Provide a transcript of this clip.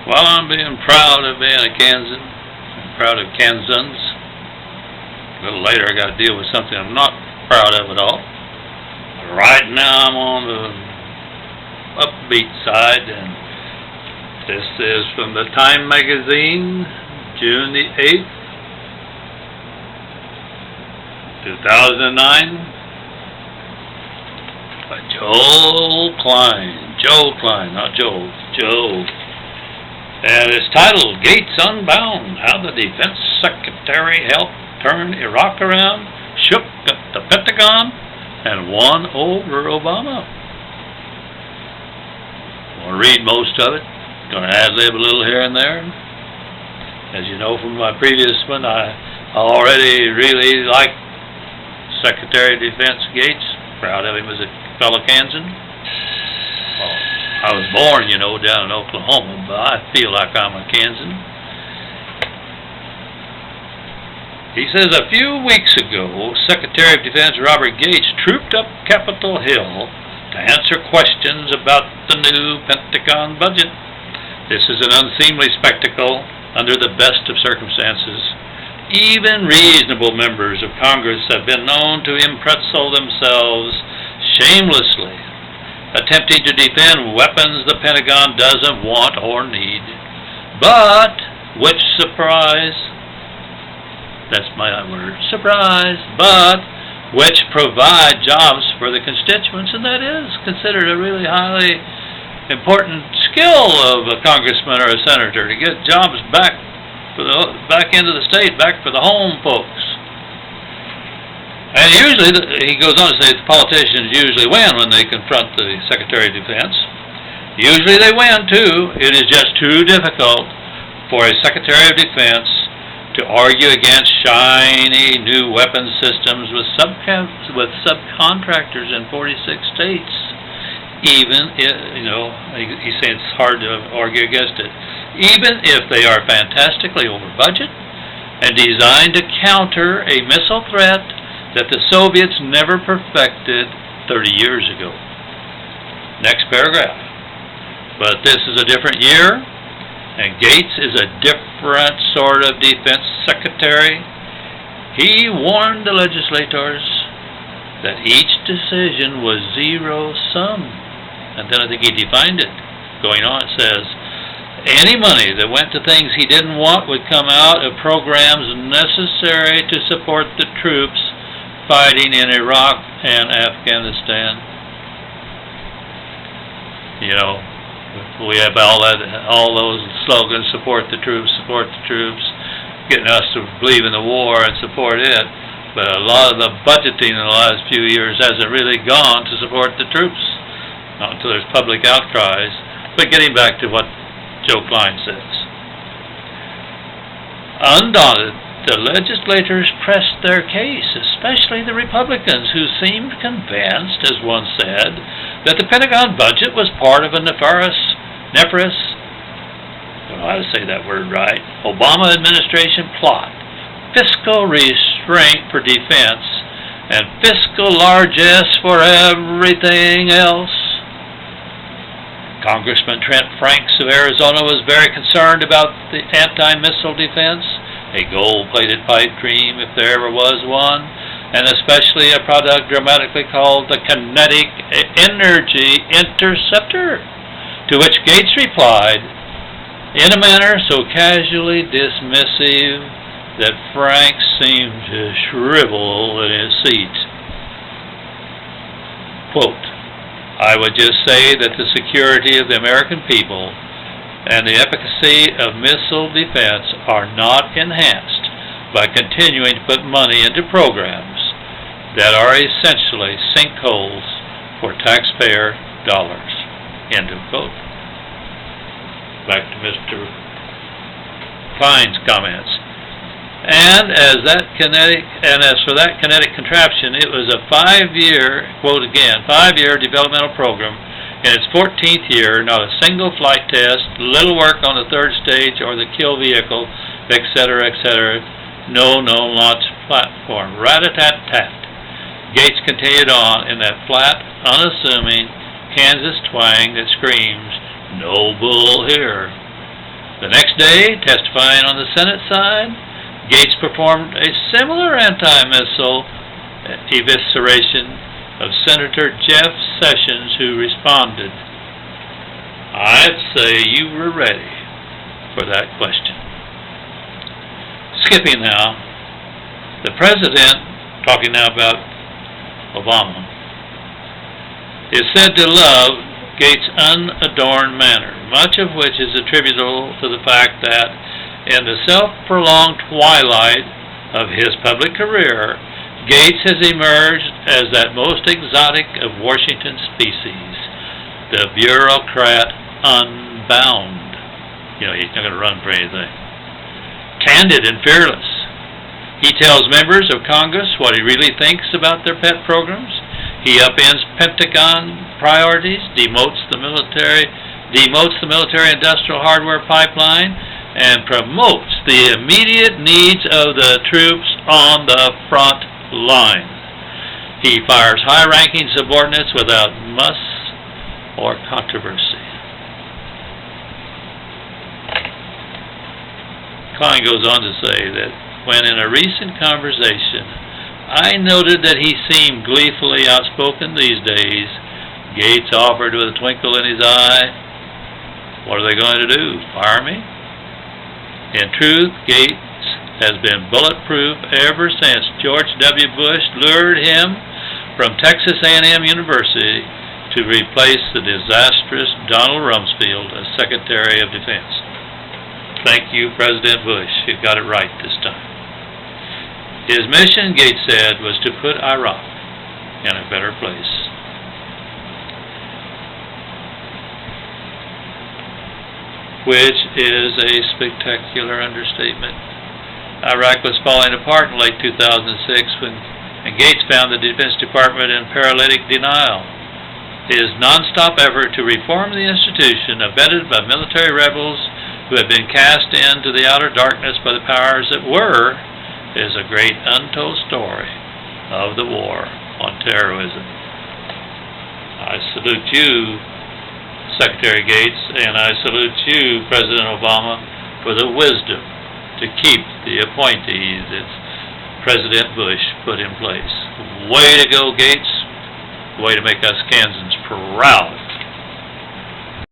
Well, I'm being proud of being a Kansan. I'm proud of Kansans. A little later I got to deal with something I'm not proud of at all. Right now I'm on the upbeat side, and this is from the Time magazine, June the 8th, 2009, by Joel Klein. Joel Klein, not Joel. Joel. And it's titled, Gates Unbound, How the Defense Secretary Helped Turn Iraq Around, Shook at the Pentagon, and Won over Obama. I want to read most of it. Going to ad-lib a little here and there. As you know from my previous one, I already really like Secretary of Defense Gates. Proud of him as a fellow Kansan. Well, I was born, you know, down in Oklahoma, but I feel like I'm a Kansan. He says, a few weeks ago, Secretary of Defense Robert Gates trooped up Capitol Hill to answer questions about the new Pentagon budget. This is an unseemly spectacle under the best of circumstances. Even reasonable members of Congress have been known to impretzel themselves shamelessly, attempting to defend weapons the Pentagon doesn't want or need. But, which surprise, that's my word, surprise, but which provide jobs for the constituents, and that is considered a really highly important skill of a congressman or a senator, to get jobs back for the back into the state, back for the home folks. And usually, he goes on to say, the politicians usually win when they confront the Secretary of Defense. Usually they win too. It is just too difficult for a Secretary of Defense to argue against shiny new weapons systems with subcontractors in 46 states. Even if, you know, he's saying it's hard to argue against it. Even if they are fantastically over budget and designed to counter a missile threat that the Soviets never perfected 30 years ago. Next paragraph. But this is a different year, and Gates is a different sort of defense secretary. He warned the legislators that each decision was zero-sum. And then I think he defined it. Going on, it says, any money that went to things he didn't want would come out of programs necessary to support the troops fighting in Iraq and Afghanistan. You know, we have all those slogans, support the troops, getting us to believe in the war and support it. But a lot of the budgeting in the last few years hasn't really gone to support the troops. Not until there's public outcries. But getting back to what Joe Klein says. Undaunted, the legislators pressed their case, especially the Republicans, who seemed convinced, as one said, that the Pentagon budget was part of a nefarious, I don't know how to say that word right, Obama administration plot, fiscal restraint for defense, and fiscal largesse for everything else. Congressman Trent Franks of Arizona was very concerned about the anti-missile defense, a gold-plated pipe dream if there ever was one, and especially a product dramatically called the Kinetic Energy Interceptor, to which Gates replied in a manner so casually dismissive that Franks seemed to shrivel in his seat. Quote, I would just say that the security of the American people and the efficacy of missile defense are not enhanced by continuing to put money into programs that are essentially sinkholes for taxpayer dollars. End of quote. Back to Mr. Klein's comments. And as for that kinetic contraption, it was a 5-year, quote again, 5-year developmental program. In its 14th year, not a single flight test, little work on the third stage or the kill vehicle, etc., etc. No known launch platform. Rat-a-tat-tat. Gates continued on in that flat, unassuming Kansas twang that screams, no bull here. The next day, testifying on the Senate side, Gates performed a similar anti-missile evisceration of Senator Jeff Sessions, who responded, "I'd say you were ready for that question." Skipping now, the president, talking now about Obama, is said to love Gates' unadorned manner, much of which is attributable to the fact that in the self-prolonged twilight of his public career, Gates has emerged as that most exotic of Washington species, the bureaucrat unbound. You know, he's not going to run for anything. Candid and fearless. He tells members of Congress what he really thinks about their pet programs. He upends Pentagon priorities, demotes the military-industrial hardware pipeline, and promotes the immediate needs of the troops on the front line. He fires high-ranking subordinates without muss or controversy. KLEIN goes on to say that when in a recent conversation I noted that he seemed gleefully outspoken these days, Gates offered with a twinkle in his eye, "What are they going to do, fire me?" In truth, Gates has been bulletproof ever since George W. Bush lured him from Texas A&M University to replace the disastrous Donald Rumsfeld as Secretary of Defense. Thank you, President Bush. You got it right this time. His mission, Gates said, was to put Iraq in a better place. Which is a spectacular understatement. Iraq was falling apart in late 2006 and Gates found the Defense Department in paralytic denial. His nonstop effort to reform the institution, abetted by military rebels who had been cast into the outer darkness by the powers that were, is a great untold story of the war on terrorism. I salute you, Secretary Gates, and I salute you, President Obama, for the wisdom to keep the appointees that President Bush put in place. Way to go, Gates. Way to make us Kansans proud.